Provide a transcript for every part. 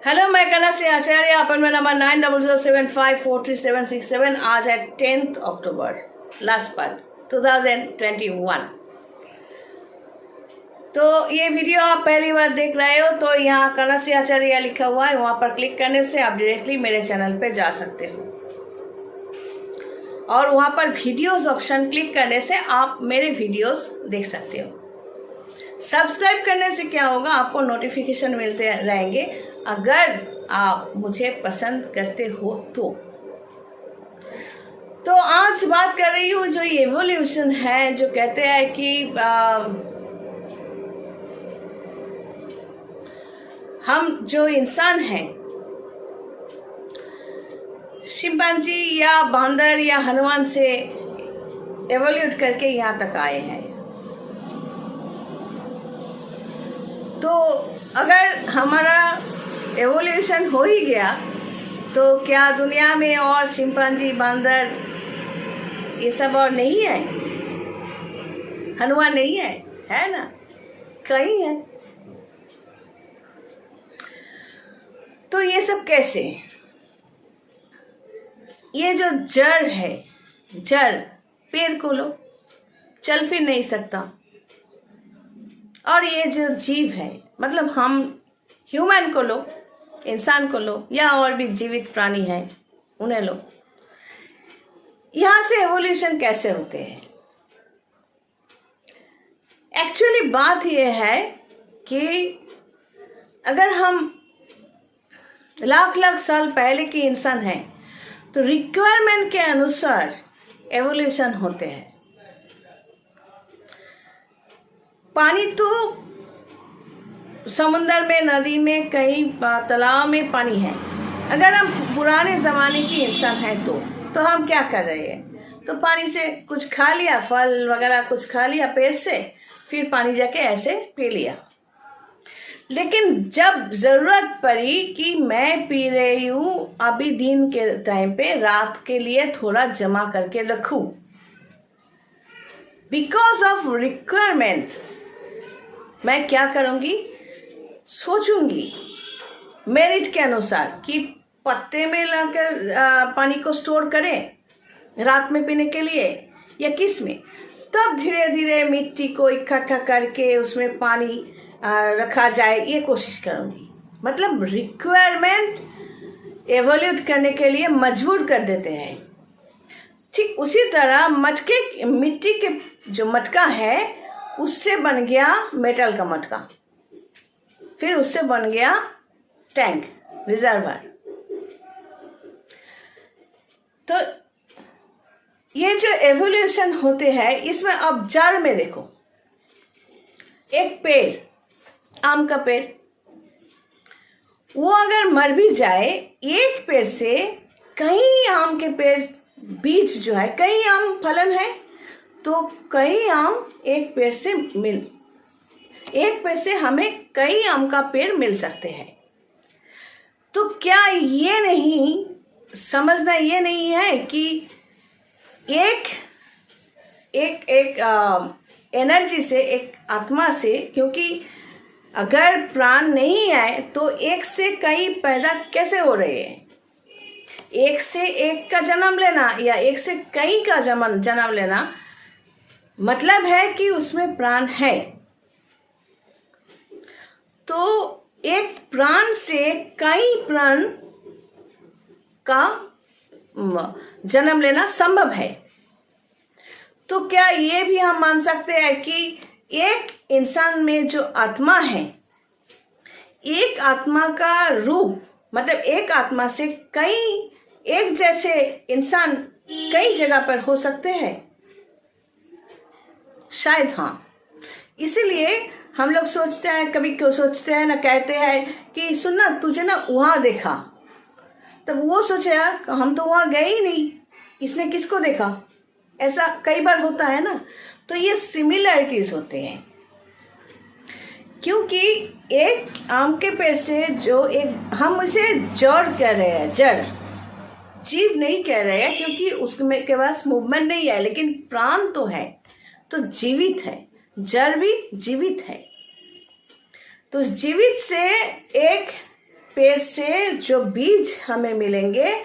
Hello, मैं कनश्री आचार्य, appointment number 9007543767। आज है 10 अक्टूबर, लास्ट पार्ट 2021। तो ये वीडियो आप पहली बार देख रहे हो तो यहाँ कनश्री आचार्य लिखा हुआ है, वहाँ पर क्लिक करने से आप डायरेक्टली मेरे चैनल पे जा सकते हो और वहाँ पर वीडियोस ऑप्शन क्लिक करने से आप मेरे वीडियोस देख सकते हो। सब्सक्राइब करने से क्या होगा, आपको नोटिफिकेशन मिलते रहेंगे अगर आप मुझे पसंद करते हो तो आज बात कर रही हूँ जो एवोल्यूशन है, जो कहते हैं कि हम जो इंसान हैं, शिंपांजी या बांदर या हनुमान से एवोल्यूट करके यहाँ तक आए हैं। तो अगर हमारा एवोल्यूशन हो ही गया तो क्या दुनिया में और शिंपांजी बांदर ये सब और नहीं है? हनुमान नहीं है ना, कहीं है। तो ये सब कैसे? ये जो जड़ है, जड़ पेड़ को लो, चल फिर नहीं सकता। और ये जो जीव है, मतलब हम ह्यूमन को लो, इंसान को लो या और भी जीवित प्राणी हैं उन्हें लो, यहां से एवोल्यूशन कैसे होते हैं? एक्चुअली बात यह है कि अगर हम लाख लाख साल पहले के इंसान हैं तो रिक्वायरमेंट के अनुसार एवोल्यूशन होते हैं। पानी तो समुंदर में, नदी में, कहीं तालाब में पानी है। अगर हम पुराने ज़माने के इंसान हैं तो हम क्या कर रहे हैं? तो पानी से कुछ खा लिया, फल वगैरह कुछ खा लिया पेड़ से, फिर पानी जाके ऐसे पी लिया। लेकिन जब ज़रूरत पड़ी कि मैं पी रही हूँ अभी दिन के टाइम पे, रात के लिए थोड़ा जमा करके रखूँ, बिकॉज ऑफ रिक्वायरमेंट, मैं क्या करूँगी? सोचूंगी मेरिट के अनुसार कि पत्ते में लाकर पानी को स्टोर करें रात में पीने के लिए या किस में। तब धीरे धीरे मिट्टी को इकट्ठा करके उसमें पानी रखा जाए, ये कोशिश करूंगी। मतलब रिक्वायरमेंट एवोल्यूट करने के लिए मजबूर कर देते हैं। ठीक उसी तरह मिट्टी के जो मटका है उससे बन गया मेटल का मटका, फिर उससे बन गया टैंक, रिजर्वर। तो ये जो एवोल्यूशन होते हैं इसमें अब जड़ में देखो, एक पेड़, आम का पेड़, वो अगर मर भी जाए, एक पेड़ से कई आम के पेड़, बीज जो है, कई आम फलन है तो कई आम एक पेड़ से हमें कई आम का पेड़ मिल सकते हैं। तो क्या ये नहीं समझना, ये नहीं है कि एक एनर्जी से, एक आत्मा से, क्योंकि अगर प्राण नहीं है तो एक से कई पैदा कैसे हो रहे हैं? एक से एक का जन्म लेना या एक से कई का जन्म लेना मतलब है कि उसमें प्राण है। तो एक प्राण से कई प्राण का जन्म लेना संभव है। तो क्या ये भी हम मान सकते हैं कि एक इंसान में जो आत्मा है, एक आत्मा का रूप, मतलब एक आत्मा से कई एक जैसे इंसान कई जगह पर हो सकते हैं? शायद हाँ। इसीलिए हम लोग सोचते हैं, कभी क्यों सोचते हैं ना, कहते हैं कि सुनना, तुझे ना वहां देखा, तब वो सोचे हम तो वहां गए ही नहीं, इसने किसको देखा? ऐसा कई बार होता है ना। तो ये सिमिलरिटीज होते हैं, क्योंकि एक आम के पेड़ से जो एक, हम उसे जड़ कह रहे हैं, जड़, जीव नहीं कह रहे हैं क्योंकि उसमें के पास मूवमेंट नहीं है, लेकिन प्राण तो है, तो जीवित है, जड़ भी जीवित है। तो जीवित से एक पेड़ से जो बीज हमें मिलेंगे,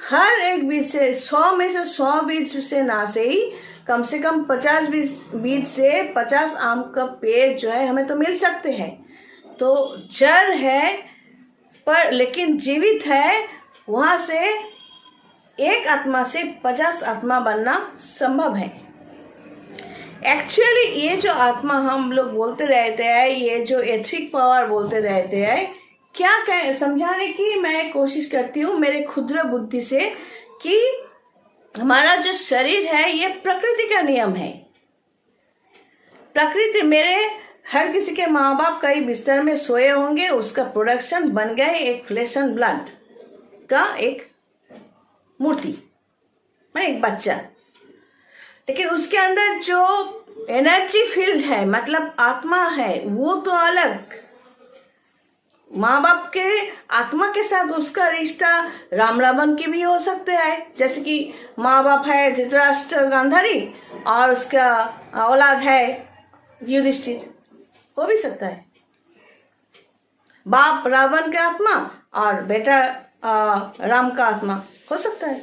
हर एक बीज से 100 में से 100 बीज से ना से ही कम से कम 50 बीज से 50 आम का पेड़ जो है हमें तो मिल सकते हैं। तो जड़ है पर लेकिन जीवित है, वहां से एक आत्मा से 50 आत्मा बनना संभव है। एक्चुअली ये जो आत्मा हम लोग बोलते रहते हैं, ये जो एथिक पावर बोलते रहते हैं, क्या समझाने की मैं कोशिश करती हूँ मेरे क्षुद्र बुद्धि से कि हमारा जो शरीर है ये प्रकृति का नियम है। प्रकृति, मेरे हर किसी के माँ बाप कई बिस्तर में सोए होंगे, उसका प्रोडक्शन बन गए एक फ्लैश एंड ब्लड का एक मूर्ति, एक बच्चा। लेकिन उसके अंदर जो एनर्जी फील्ड है, मतलब आत्मा है, वो तो अलग। माँ बाप के आत्मा के साथ उसका रिश्ता राम रावण की भी हो सकते हैं। जैसे कि माँ बाप है धृतराष्ट्र गांधारी और उसका औलाद है युधिष्ठिर, हो भी सकता है। बाप रावण का आत्मा और बेटा राम का आत्मा हो सकता है,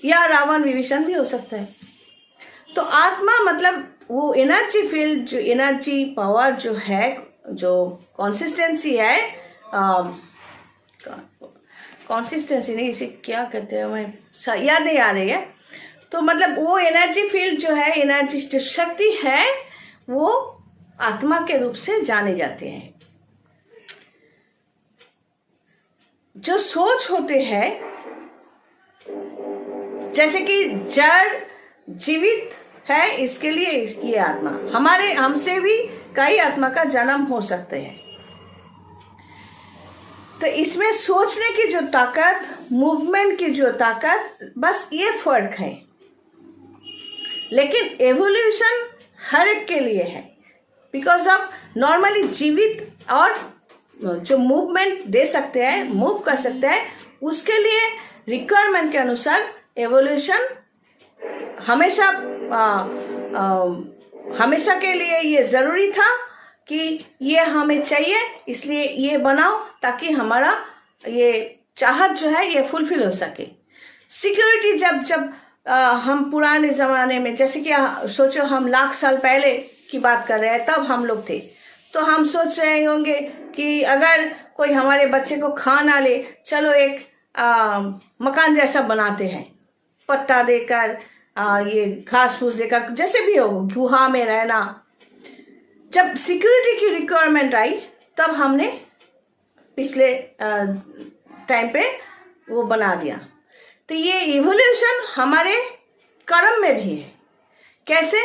या रावण विभीषण भी हो सकता है। तो आत्मा मतलब वो एनर्जी फील्ड, जो एनर्जी पावर जो है, जो कंसिस्टेंसी है, कंसिस्टेंसी नहीं, इसे क्या कहते हैं, मैं याद नहीं आ रही है। तो मतलब वो एनर्जी फील्ड जो है, एनर्जी जो शक्ति है, वो आत्मा के रूप से जाने जाते हैं। जो सोच होते हैं, जैसे कि जड़ जीवित है, इसके लिए इसकी आत्मा, हमसे भी कई आत्मा का जन्म हो सकते हैं। तो इसमें सोचने की जो ताकत, मूवमेंट की जो ताकत, बस ये फर्क है। लेकिन एवोल्यूशन हर एक के लिए है, बिकॉज ऑफ नॉर्मली जीवित और जो मूवमेंट दे सकते हैं, मूव कर सकते हैं, उसके लिए रिक्वायरमेंट के अनुसार एवोल्यूशन हमेशा के लिए ये जरूरी था कि ये हमें चाहिए, इसलिए ये बनाओ ताकि हमारा ये चाहत जो है ये फुलफिल हो सके। सिक्योरिटी जब हम पुराने जमाने में, जैसे कि सोचो हम लाख साल पहले की बात कर रहे हैं, तब हम लोग थे, तो हम सोच रहे होंगे कि अगर कोई हमारे बच्चे को खा ना ले, चलो एक मकान जैसा बनाते हैं, पत्ता देकर, ये घास फूस देकर, जैसे भी हो, गुहा में रहना। जब सिक्योरिटी की रिक्वायरमेंट आई, तब हमने पिछले टाइम पे वो बना दिया। तो ये इवोल्यूशन हमारे कर्म में भी है। कैसे?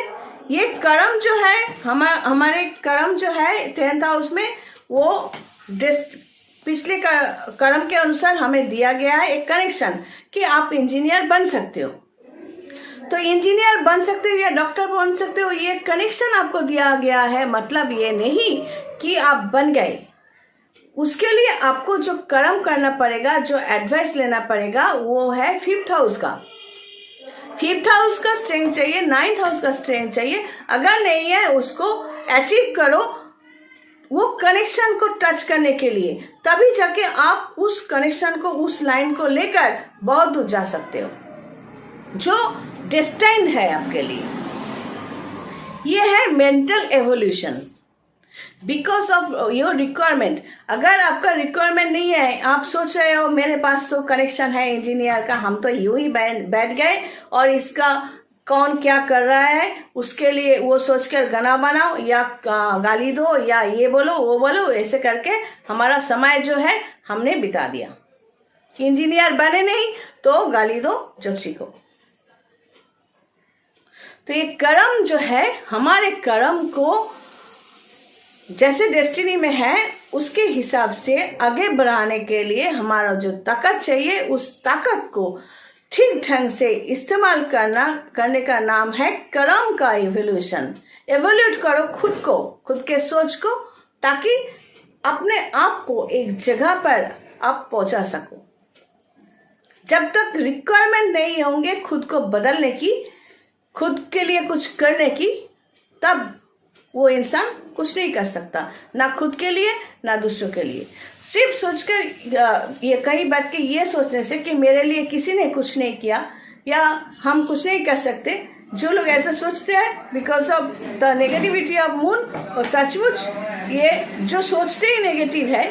ये कर्म जो है, हमारे कर्म जो है 10th हाउस में, वो पिछले कर्म के अनुसार हमें दिया गया है एक कनेक्शन कि आप इंजीनियर बन सकते हो। तो इंजीनियर बन सकते हो या डॉक्टर बन सकते हो, ये कनेक्शन आपको दिया गया है। मतलब ये नहीं कि आप बन गए, उसके लिए आपको जो कर्म करना पड़ेगा, जो एडवाइस लेना पड़ेगा, वो है 5th हाउस का। 5th हाउस का स्ट्रेंथ चाहिए, 9th हाउस का स्ट्रेंथ चाहिए। अगर नहीं है, उसको अचीव करो, वो कनेक्शन को टच करने के लिए, तभी जाके आप उस कनेक्शन को, उस लाइन को लेकर बहुत दूर जा सकते हो, जो डेस्टाइन्ड है आपके लिए। ये है mental evolution, because of your requirement. अगर आपका रिक्वायरमेंट नहीं है, आप सोच रहे हो मेरे पास तो कनेक्शन है इंजीनियर का, हम तो यूं ही बैठ गए और इसका कौन क्या कर रहा है उसके लिए वो सोचकर गाना बनाओ या गाली दो या ये बोलो वो बोलो, ऐसे करके हमारा समय जो है हमने बिता दिया। इंजीनियर बने नहीं तो गाली दो जोशी को। तो ये कर्म जो है, हमारे कर्म को जैसे डेस्टिनी में है, उसके हिसाब से आगे बढ़ाने के लिए हमारा जो ताकत चाहिए, उस ताकत को ठीक ढंग से इस्तेमाल करने का नाम है कर्म का इवोल्यूशन। एवोल्यूट करो खुद को, खुद के सोच को, ताकि अपने आप को एक जगह पर आप पहुंचा सको। जब तक रिक्वायरमेंट नहीं होंगे खुद को बदलने की, खुद के लिए कुछ करने की, तब वो इंसान कुछ नहीं कर सकता, ना खुद के लिए ना दूसरों के लिए। सिर्फ सोचकर ये कहीं बैठ के ये सोचने से कि मेरे लिए किसी ने कुछ नहीं किया या हम कुछ नहीं कर सकते, जो लोग ऐसा सोचते हैं because of the negativity of moon, और सचमुच ये जो सोचते ही नेगेटिव है,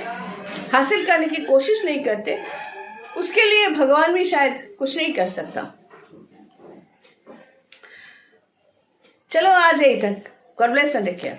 हासिल करने की कोशिश नहीं करते, उसके लिए भगवान भी शायद कुछ नहीं कर सकता। चलो आज यही तक। God bless and take care.